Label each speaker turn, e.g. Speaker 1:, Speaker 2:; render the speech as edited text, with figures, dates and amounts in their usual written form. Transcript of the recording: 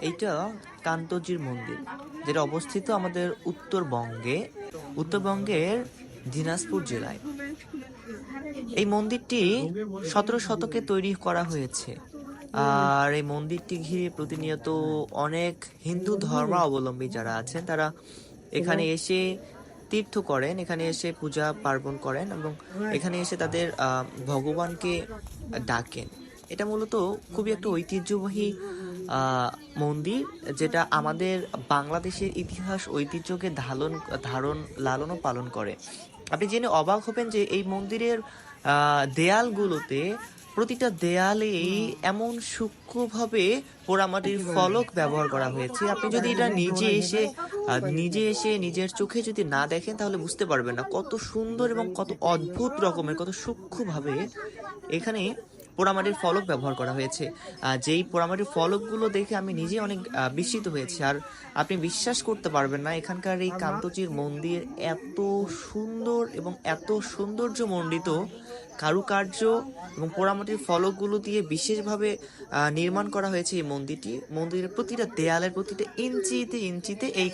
Speaker 1: এইটা কান্তজির মন্দির, যেটা অবস্থিত আমাদের উত্তরবঙ্গের দিনাজপুর জেলায়। এই মন্দিরটি 17 শতকে তৈরি করা হয়েছে। আর এই মন্দিরটি ঘিরে প্রতিনিয়ত অনেক হিন্দু ধর্মাবলম্বী যারা আছেন তারা এখানে এসে তীর্থ করেন, এখানে এসে পূজা পার্বণ করেন এবং এখানে এসে তাদের ভগবানকে ডাকেন। এটা মূলত খুবই একটা ঐতিহ্যবাহী মন্দির, যেটা আমাদের বাংলাদেশের ইতিহাস ঐতিহ্যকে লালন ও পালন করে। আপনি জেনে অবাক হবেন যে এই মন্দিরের দেয়ালগুলোতে, প্রতিটা দেয়ালেই এমন সূক্ষ্মভাবে পোড়ামাটির ফলক ব্যবহার করা হয়েছে। আপনি যদি এটা নিজে এসে নিজের চোখে যদি না দেখেন তাহলে বুঝতে পারবেন না কত সুন্দর এবং কত অদ্ভুত রকমের, কত সূক্ষ্মভাবে এখানে পোড়ামাটির ফলক ব্যবহার করা হয়েছে। যেই পোড়ামাটির ফলকগুলো দেখে আমি নিজে অনেক বিস্মিত হয়েছি। আর আপনি বিশ্বাস করতে পারবেন না, এখানকার এই কান্তজির মন্দির এত সুন্দর এবং এত সৌন্দর্যমণ্ডিত কারুকার্য এবং পোড়ামাটির ফলকগুলো দিয়ে বিশেষভাবে নির্মাণ করা হয়েছে এই মন্দিরটি। মন্দিরের প্রতিটা দেয়ালের প্রতিটা ইঞ্চিতে ইঞ্চিতে এই